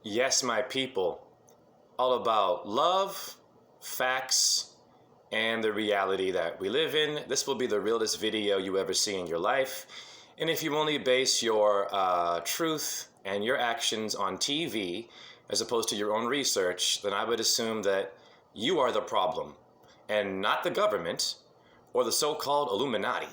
Yes, my people, all about love, facts, and the reality that we live in. This will be the realest video you ever see in your life. And if you only base your truth and your actions on TV as opposed to your own research, then I would assume that you are the problem and not the government or the so-called Illuminati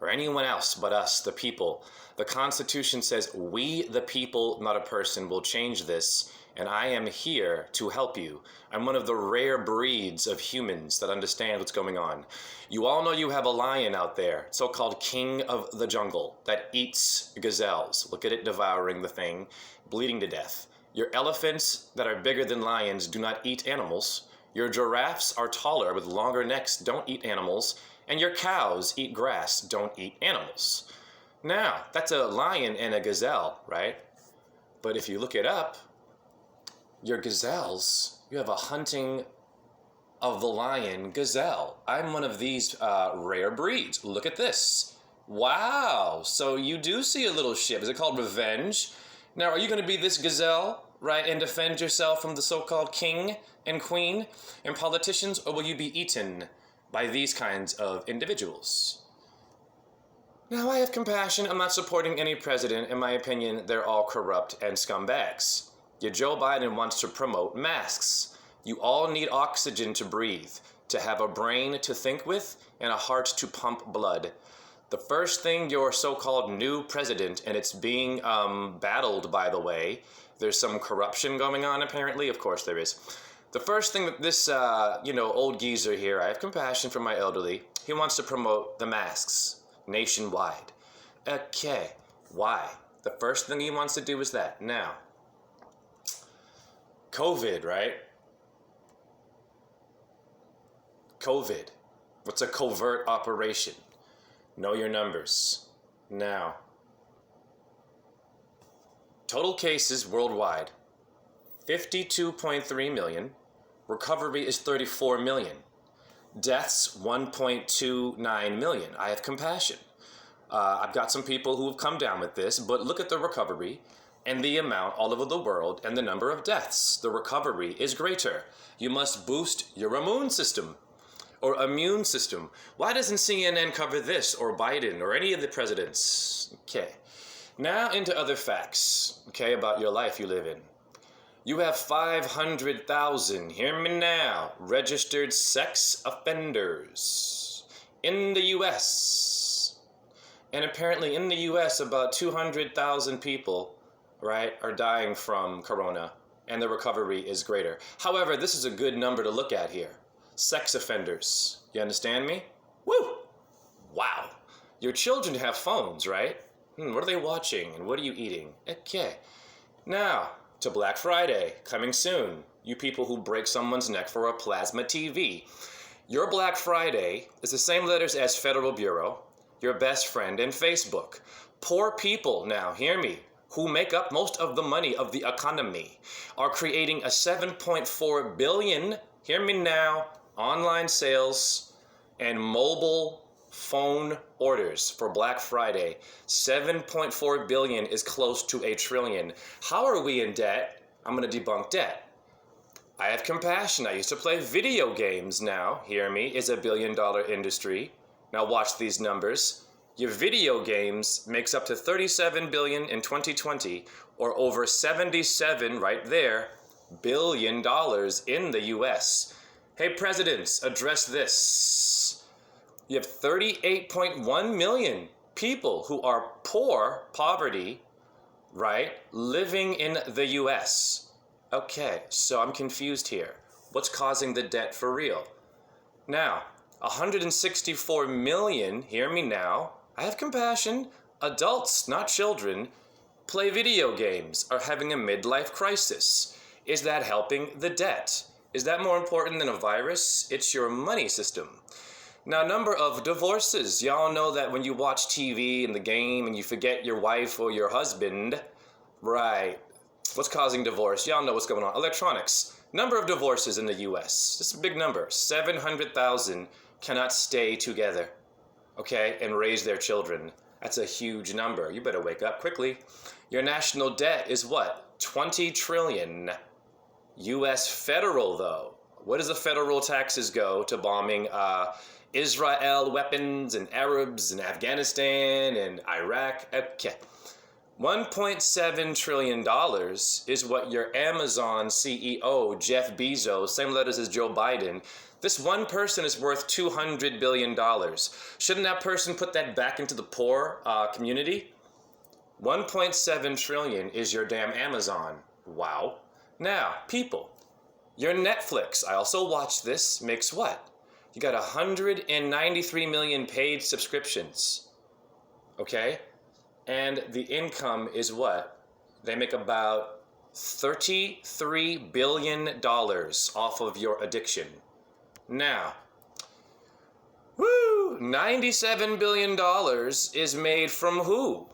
or anyone else but us, the people. The Constitution says we, the people, not a person, will change this, and I am here to help you. I'm one of the rare breeds of humans that understand what's going on. You all know you have a lion out there, so-called king of the jungle, that eats gazelles. Look at it devouring the thing, bleeding to death. Your elephants that are bigger than lions do not eat animals. Your giraffes are taller with longer necks, don't eat animals. And your cows eat grass, don't eat animals. Now, that's a lion and a gazelle, right? But if you look it up, your gazelles, you have a hunting of the lion gazelle. I'm one of these rare breeds. Look at this. Wow, so you do see a little ship. Is it called revenge? Now, are you going to be this gazelle, right, and defend yourself from the so-called king and queen and politicians, or will you be eaten by these kinds of individuals? Now, I have compassion. I'm not supporting any president. In my opinion, they're all corrupt and scumbags. Yet Joe Biden wants to promote masks. You all need oxygen to breathe, to have a brain to think with, and a heart to pump blood. The first thing your so-called new president, and it's being battled, by the way, there's some corruption going on apparently, of course there is. The first thing that this, old geezer here, I have compassion for my elderly, he wants to promote the masks nationwide. Okay, why? The first thing he wants to do is that. Now, COVID, right? COVID. What's a covert operation? Know your numbers. Now, total cases worldwide, 52.3 million. Recovery is 34 million. Deaths, 1.29 million. I have compassion. I've got some people who have come down with this, but look at the recovery and the amount all over the world and the number of deaths. The recovery is greater. You must boost your immune system. Why doesn't CNN cover this, or Biden, or any of the presidents? Okay. Now into other facts, okay, about your life you live in. You have 500,000, hear me now, registered sex offenders in the U.S. And apparently in the U.S. about 200,000 people, right, are dying from corona, and the recovery is greater. However, this is a good number to look at here. Sex offenders. You understand me? Woo! Wow. Your children have phones, right? What are they watching and what are you eating? Okay. Now, to Black Friday, coming soon. You people who break someone's neck for a plasma TV. Your Black Friday is the same letters as Federal Bureau, your best friend, and Facebook. Poor people, now hear me, who make up most of the money of the economy, are creating a 7.4 billion, hear me now, online sales and mobile phone orders for Black Friday. 7.4 billion is close to $1 trillion. How are we in debt? I'm going to debunk debt. I have compassion. I used to play video games. Now, hear me, is $1 billion industry. Now watch these numbers. Your video games makes up to 37 billion in 2020, or over 77 right there, $billion in the US. Hey, presidents, address this. You have 38.1 million people who are poverty, right, living in the U.S. Okay, so I'm confused here. What's causing the debt for real? Now, 164 million, hear me now, I have compassion, adults, not children, play video games, are having a midlife crisis. Is that helping the debt? Is that more important than a virus? It's your money system. Now, number of divorces. Y'all know that when you watch TV and the game and you forget your wife or your husband, right, what's causing divorce? Y'all know what's going on. Electronics. Number of divorces in the U.S. This is a big number. 700,000 cannot stay together, okay, and raise their children. That's a huge number. You better wake up quickly. Your national debt is what? 20 trillion. US federal, though. What does the federal taxes go to bombing Israel weapons and Arabs and Afghanistan and Iraq? Okay. $1.7 trillion is what your Amazon CEO, Jeff Bezos, same letters as Joe Biden, this one person is worth $200 billion. Shouldn't that person put that back into the poor community? 1.7 trillion is your damn Amazon. Wow. Now, people, your Netflix, I also watch this, makes what? You got 193 million paid subscriptions. Okay? And the income is what? They make about $33 billion off of your addiction. Now, woo, $97 billion is made from who?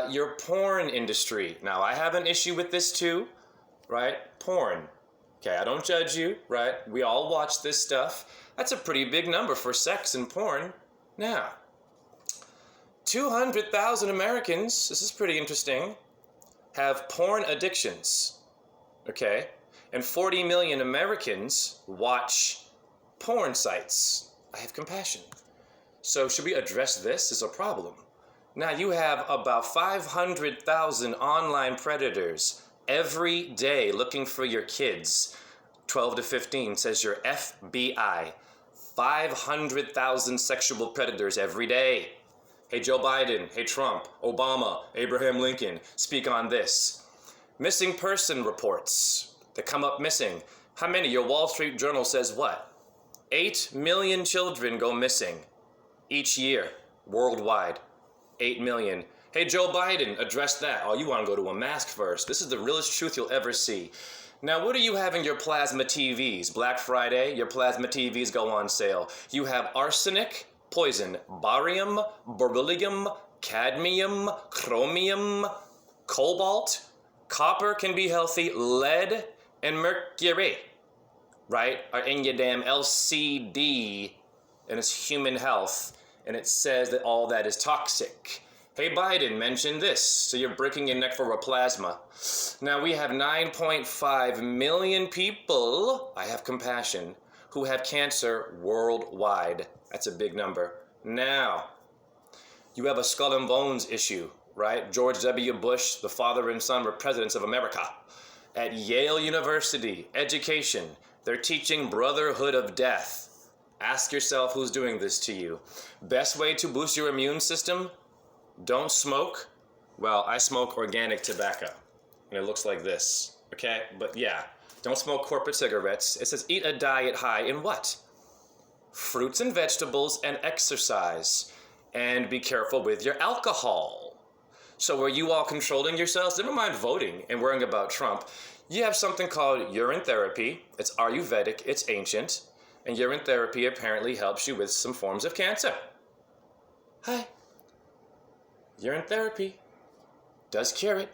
Your porn industry. Now, I have an issue with this too, right? Porn. Okay, I don't judge you, right? We all watch this stuff. That's a pretty big number for sex and porn. Now, 200,000 Americans, this is pretty interesting, have porn addictions, okay? And 40 million Americans watch porn sites. I have compassion. So should we address this as a problem? Now you have about 500,000 online predators every day looking for your kids. 12 to 15 says your FBI. 500,000 sexual predators every day. Hey Joe Biden, hey Trump, Obama, Abraham Lincoln, speak on this. Missing person reports that come up missing. How many? Your Wall Street Journal says what? 8 million children go missing each year worldwide. 8 million. Hey Joe Biden, address that. Oh, you want to go to a mask first. This is the realest truth you'll ever see. Now, what do you have in your plasma TVs? Black Friday, your plasma TVs go on sale. You have arsenic, poison, barium, beryllium, cadmium, chromium, cobalt, copper can be healthy, lead, and mercury, right, are in your damn LCD, and it's human health, and it says that all that is toxic. Hey Biden, mention this, so you're breaking your neck for a plasma. Now we have 9.5 million people, I have compassion, who have cancer worldwide. That's a big number. Now, you have a skull and bones issue, right? George W. Bush, the father and son were presidents of America. At Yale University, education, they're teaching brotherhood of death. Ask yourself who's doing this to you. Best way to boost your immune system? Don't smoke. Well, I smoke organic tobacco, and it looks like this, okay? But yeah, don't smoke corporate cigarettes. It says eat a diet high in what? Fruits and vegetables and exercise. And be careful with your alcohol. So are you all controlling yourselves? Never mind voting and worrying about Trump. You have something called urine therapy. It's Ayurvedic, it's ancient. And urine therapy apparently helps you with some forms of cancer. Hi. Urine therapy does cure it.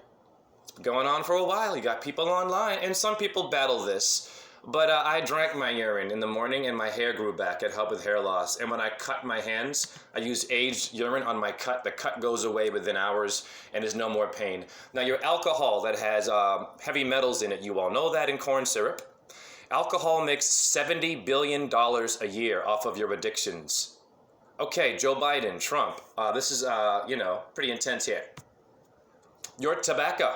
It's been going on for a while. You got people online, and some people battle this. But I drank my urine in the morning, and my hair grew back. It helped with hair loss. And when I cut my hands, I use aged urine on my cut. The cut goes away within hours, and there's no more pain. Now, your alcohol that has heavy metals in it, you all know that in corn syrup. Alcohol makes $70 billion a year off of your addictions. Okay, Joe Biden, Trump, this is, pretty intense here. Your tobacco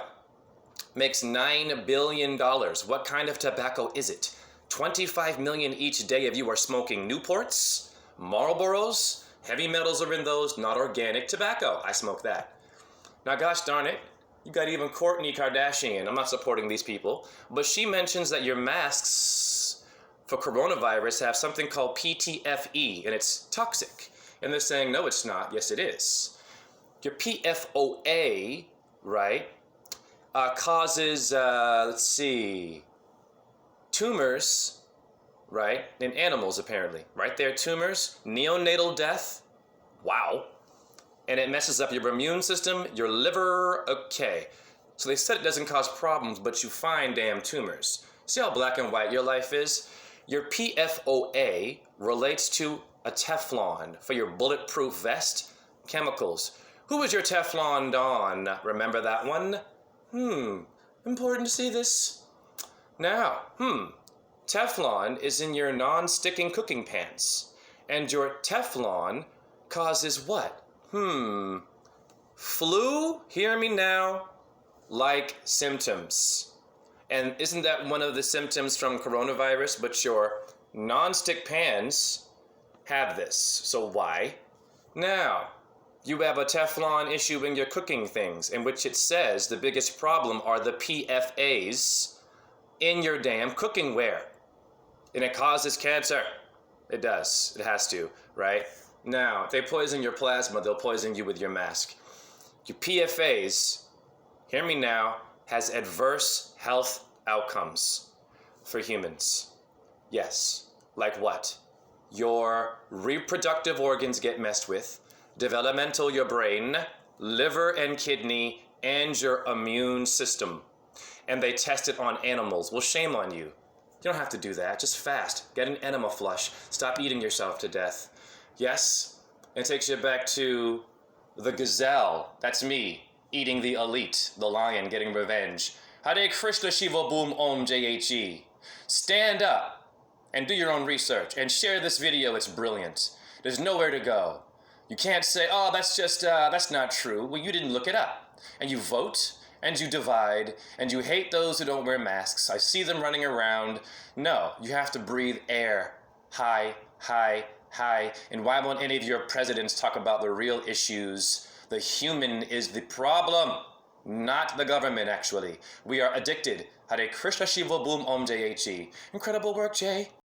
makes $9 billion. What kind of tobacco is it? 25 million each day if you are smoking Newports, Marlboros, heavy metals are in those, not organic tobacco. I smoke that. Now, gosh darn it, you got even Kourtney Kardashian. I'm not supporting these people, but she mentions that your masks for coronavirus have something called PTFE, and it's toxic. And they're saying, no, it's not. Yes, it is. Your PFOA, right, causes, tumors, right, in animals, apparently. Right there, tumors, neonatal death. Wow. And it messes up your immune system, your liver. Okay. So they said it doesn't cause problems, but you find damn tumors. See how black and white your life is? Your PFOA relates to a Teflon for your bulletproof vest. Chemicals. Who was your Teflon Don? Remember that one? Important to see this. Now, Teflon is in your non-sticking cooking pans. And your Teflon causes what? Flu, hear me now, like symptoms. And isn't that one of the symptoms from coronavirus? But your non-stick pans have this. So why? Now, you have a Teflon issue in your cooking things, in which it says the biggest problem are the PFAs in your damn cooking ware. And it causes cancer. It does. It has to, right? Now, if they poison your plasma, they'll poison you with your mask. Your PFAs, hear me now, has adverse health outcomes for humans. Yes. Like what? Your reproductive organs get messed with, developmental your brain, liver and kidney, and your immune system. And they test it on animals. Well, shame on you. You don't have to do that. Just fast. Get an enema flush. Stop eating yourself to death. Yes? It takes you back to the gazelle. That's me, eating the elite, the lion, getting revenge. Hare Krishna Shiva Boom Om JHE. Stand up and do your own research and share this video. It's brilliant. There's nowhere to go. You can't say, oh, that's not true. Well, you didn't look it up. And you vote, and you divide, and you hate those who don't wear masks. I see them running around. No, you have to breathe air. High, high, high. And why won't any of your presidents talk about the real issues? The human is the problem, not the government, actually. We are addicted. Hare Krishna Shiva Boom Om JHE. Incredible work, Jay.